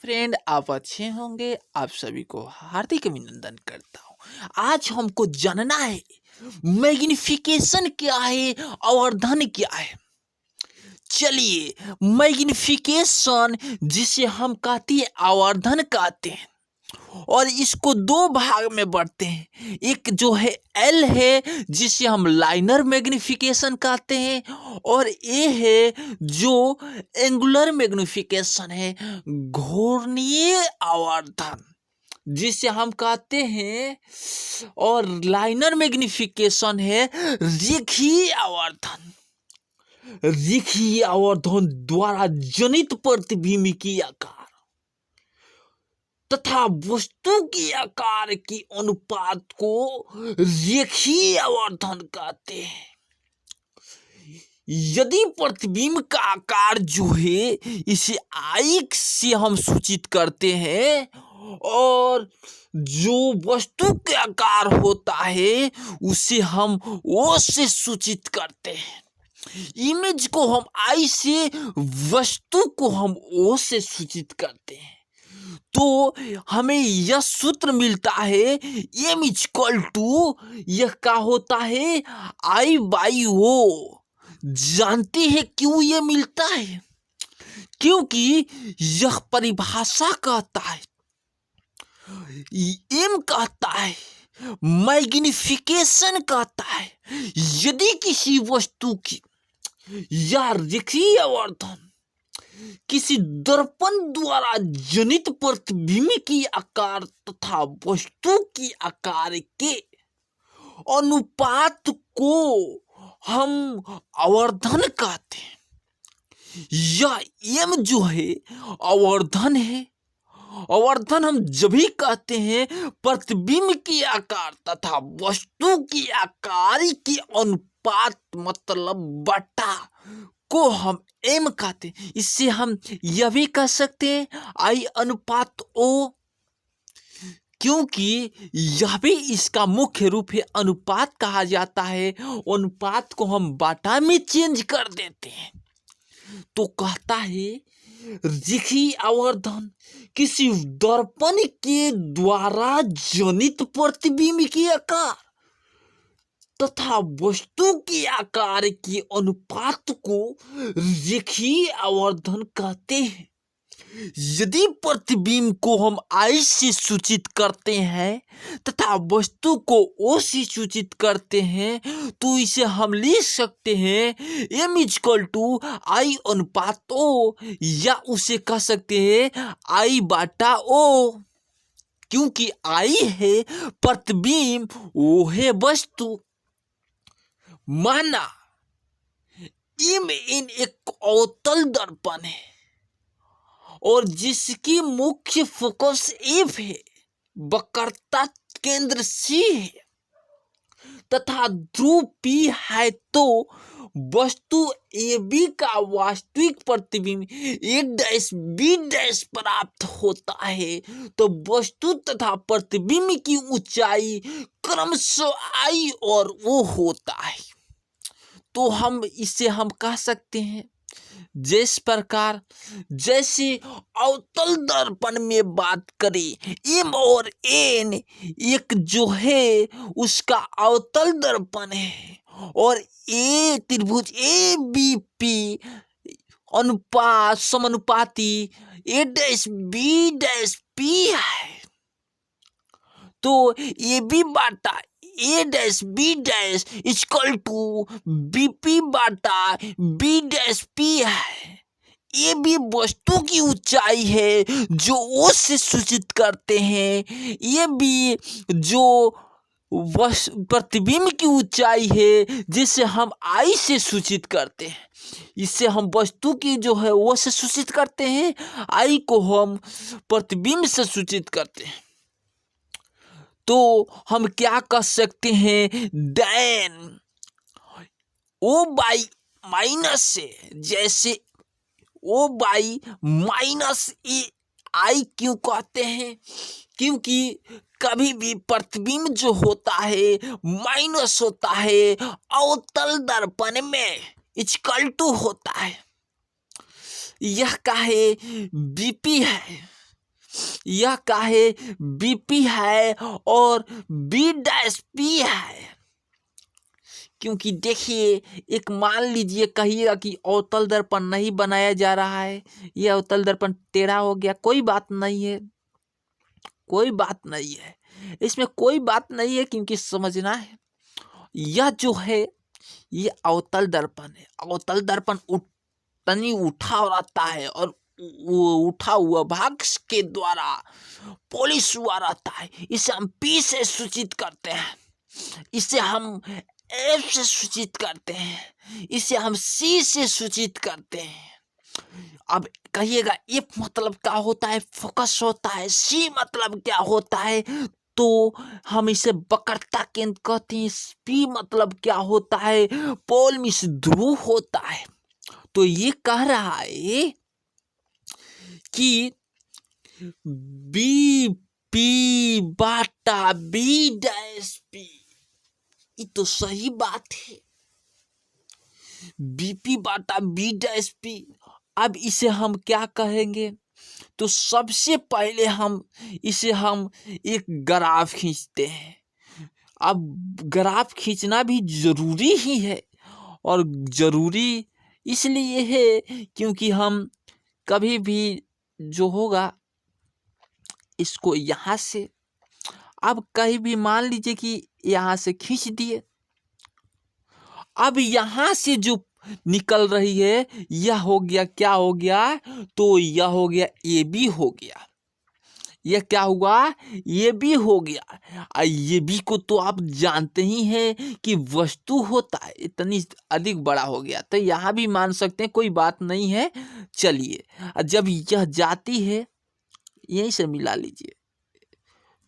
Friend, आप अच्छे होंगे। आप सभी को हार्दिक अभिनंदन करता हूँ। आज हमको जानना है मैग्निफिकेशन क्या है, आवर्धन क्या है। चलिए, मैग्निफिकेशन जिसे हम कहते हैं आवर्धन कहते हैं, और इसको दो भाग में बढ़ते हैं। एक जो है एल है जिसे हम लाइनर मैग्निफिकेशन कहते हैं, और ए है जो एंगुलर मैग्निफिकेशन है, घूर्णीय आवर्धन जिसे हम कहते हैं। और लाइनर मैग्निफिकेशन है रेखीय आवर्धन। रेखीय आवर्धन द्वारा जनित प्रतिबिंब की आकार तथा वस्तु के आकार के अनुपात को रेखीय आवर्धन कहते हैं। यदि प्रतिबिंब का आकार जो है इसे आई से हम सूचित करते हैं, और जो वस्तु के आकार होता है उसे हम ओ से सूचित करते हैं। इमेज को हम आई से, वस्तु को हम ओ से सूचित करते हैं। तो हमें यह सूत्र मिलता है एम इक्वल टू, यह क्या होता है, आई बाई ओ। जानते हैं क्यों यह मिलता है? क्योंकि यह परिभाषा कहता है, एम कहता है, मैग्निफिकेशन कहता है, यदि किसी वस्तु की या रेखीय आवर्धन किसी दर्पण द्वारा जनित प्रतिबिंब की आकार तथा वस्तु की आकार के अनुपात को हम आवर्धन कहते हैं। यह एम जो है आवर्धन है। आवर्धन हम जब भी कहते हैं प्रतिबिंब की आकार तथा वस्तु की आकार के अनुपात मतलब बटा को हम एम कहते हैं। इससे हम यह भी कह सकते हैं आई अनुपात ओ, क्योंकि यह भी इसका मुख्य रूप है। अनुपात कहा जाता है, अनुपात को हम बाटा में चेंज कर देते हैं। तो कहता है रेखीय आवर्धन किसी दर्पण के द्वारा जनित प्रतिबिंब के आकार तथा वस्तु के आकार के अनुपात को रेखीय आवर्धन कहते हैं। यदि प्रतिबिंब को हम आई से सूचित करते हैं तथा वस्तु को ओ से सूचित करते हैं, तो इसे हम लिख सकते हैं एम इक्वल टू आई अनुपात ओ, या उसे कह सकते हैं आई बाटा ओ। क्योंकि आई है प्रतिबिंब, ओ है वस्तु। माना एम इन एक अवतल दर्पण है और जिसकी मुख्य फोकस एफ है, वक्रता केंद्र सी है तथा ध्रुव पी है, तो वस्तु ए बी का वास्तविक प्रतिबिंब ए डैश बी डैश प्राप्त होता है। तो वस्तु तथा प्रतिबिंब की ऊंचाई क्रमशः आई और ओ होता है। तो हम इसे हम कह सकते हैं जिस प्रकार, जैसे अवतल दर्पण में बात करें, एम और एन एक जो है उसका अवतल दर्पण है, और ए त्रिभुज ए बी पी अनुपात समानुपाती A dash B dash P है। तो ए बी बाटा A dash B dash equal to B P बाटा बी डैश पी है। ए बी वस्तु की ऊंचाई है जो ओ से सूचित करते हैं, ये भी जो प्रतिबिंब की ऊंचाई है जिसे हम आई से सूचित करते हैं। इससे हम वस्तु की जो है वो से सूचित करते हैं, आई को हम प्रतिबिंब से सूचित करते हैं। तो हम क्या कर सकते हैं, देन ओ बाई माइनस से, जैसे ओ बाई माइनस ए आई क्यों कहते हैं, क्योंकि कभी भी प्रतिबिंब जो होता है माइनस होता है अवतल दर्पण में, इक्वल टू होता है। यह का है बीपी है, यह क्या है, बीपी है और बी डैश पी है। क्योंकि देखिए, एक मान लीजिए कहिएगा कि अवतल दर्पण नहीं बनाया जा रहा है, यह अवतल दर्पण टेढ़ा हो गया, कोई बात नहीं है, कोई बात नहीं है, इसमें कोई बात नहीं है, क्योंकि समझना है यह जो है ये अवतल दर्पण है। अवतल दर्पण तनी उठा रहता है और वो उठा हुआ भाग के द्वारा पॉलिश हुआ रहता है। इसे हम पी से सूचित करते हैं, इसे हम एफ से सूचित करते हैं, इसे हम सी से सूचित करते हैं। अब कहिएगा एफ मतलब क्या होता है, फोकस होता है, सी मतलब क्या होता है, तो हम इसे वक्रता केंद्र कहते हैं। पी मतलब क्या होता है, पोल मिस ध्रुव होता है। तो ये कह रहा है कि बी पी बाटा बी डैश पी, ये तो सही बात है, बीपी बाटा बी डैश पी। अब इसे हम क्या कहेंगे, तो सबसे पहले हम एक ग्राफ खींचते हैं। अब ग्राफ खींचना भी जरूरी ही है, और जरूरी इसलिए है क्योंकि हम कभी भी जो होगा इसको यहाँ से, अब कहीं भी मान लीजिए कि यहाँ से खींच दिए, अब यहाँ से जो निकल रही है यह हो गया, क्या हो गया, तो यह हो गया ये भी हो गया, यह क्या हुआ, ये भी हो गया। ये भी को तो आप जानते ही हैं कि वस्तु होता है, इतनी अधिक बड़ा हो गया, तो यहाँ भी मान सकते हैं, कोई बात नहीं है। चलिए, जब यह जाती है यहीं से मिला लीजिए,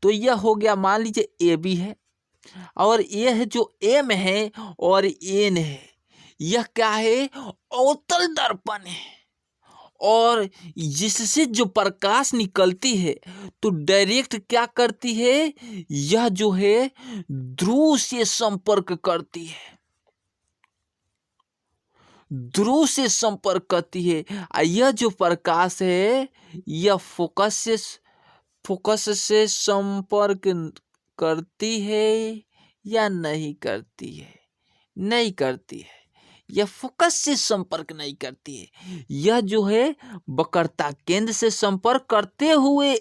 तो यह हो गया, मान लीजिए ए बी है, और ये है जो एम है और एन है, यह क्या है, अवतल दर्पण है। और जिससे जो प्रकाश निकलती है तो डायरेक्ट क्या करती है, यह जो है ध्रुव से संपर्क करती है, ध्रुव से संपर्क करती है। यह जो प्रकाश है यह फोकस से संपर्क करती है या नहीं करती है, नहीं करती है, यह फोकस से संपर्क नहीं करती है। यह जो है वक्रता केंद्र से संपर्क करते हुए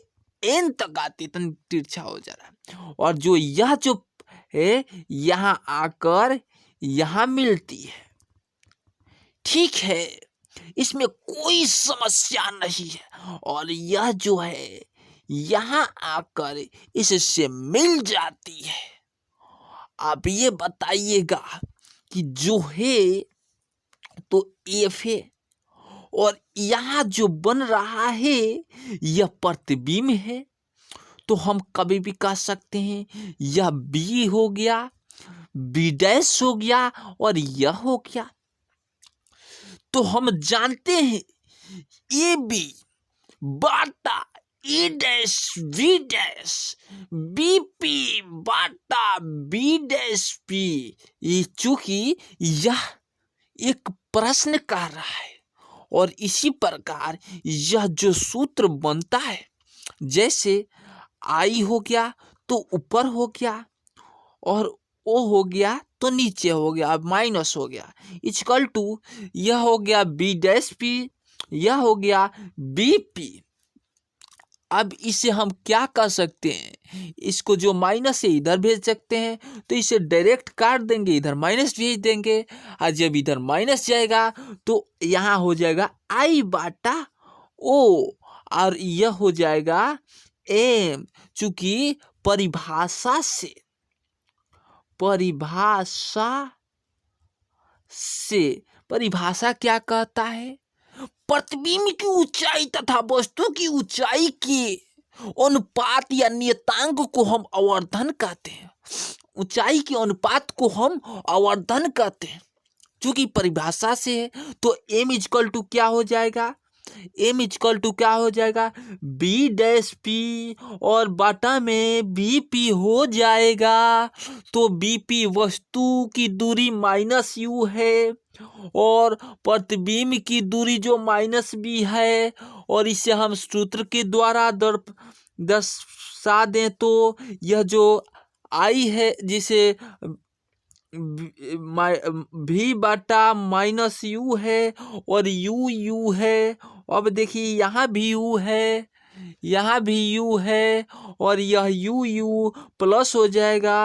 एन तक आती, तन तिरछा हो जा रहा है, और जो यह जो है यहाँ आकर यहाँ मिलती है। ठीक है, इसमें कोई समस्या नहीं है, और यह जो है यहाँ आकर इससे मिल जाती है। आप ये बताइएगा कि जो है तो एफ है, और यहाँ जो बन रहा है यह प्रतिबिंब है, तो हम कभी भी कह सकते हैं यह बी हो गया, बी डैश हो गया, और यह हो गया। तो हम जानते हैं ए बी बाटा E dash B dash, B P बाटा बी डैश पी। ये चूंकि यह एक प्रश्न कर रहा है, और इसी प्रकार यह जो सूत्र बनता है, जैसे आई हो गया तो ऊपर हो गया, और ओ हो गया तो नीचे हो गया, अब माइनस हो गया, इक्वल टू यह हो गया बी डैश पी, यह हो गया बी पी। अब इसे हम क्या कर सकते हैं, इसको जो माइनस है इधर भेज सकते हैं, तो इसे डायरेक्ट काट देंगे, इधर माइनस भेज देंगे, और जब इधर माइनस जाएगा तो यहाँ हो जाएगा आई बाटा ओ, और यह हो जाएगा एम। चूंकि परिभाषा क्या कहता है, प्रतिबिंब की ऊंचाई तथा वस्तु की ऊंचाई के अनुपात या नियतांक को हम आवर्धन कहते हैं, ऊंचाई के अनुपात को हम आवर्धन कहते हैं। क्योंकि परिभाषा से है तो m इक्वल टू क्या हो जाएगा, m इक्वल टू क्या हो जाएगा, बी डैश पी, और बाटा में बी पी हो जाएगा। तो बी पी वस्तु की दूरी माइनस यू है, और प्रतिबिंब की दूरी जो माइनस बी है, और इसे हम सूत्र के द्वारा दर्शा दें तो यह जो आई है जिसे भी बटा माइनस यू है और यू है। अब देखिए यहाँ भी यू है, यहाँ भी यू है और यह यू प्लस हो जाएगा।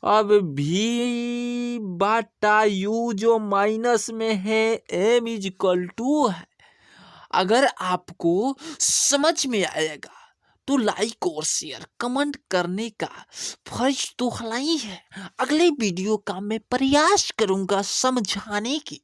अब भी बटा यू जो माइनस में है एम इज इक्वल टू है। अगर आपको समझ में आएगा तो लाइक और शेयर कमेंट करने का फर्ज तो हलाई है। अगले वीडियो का मैं प्रयास करूंगा समझाने की।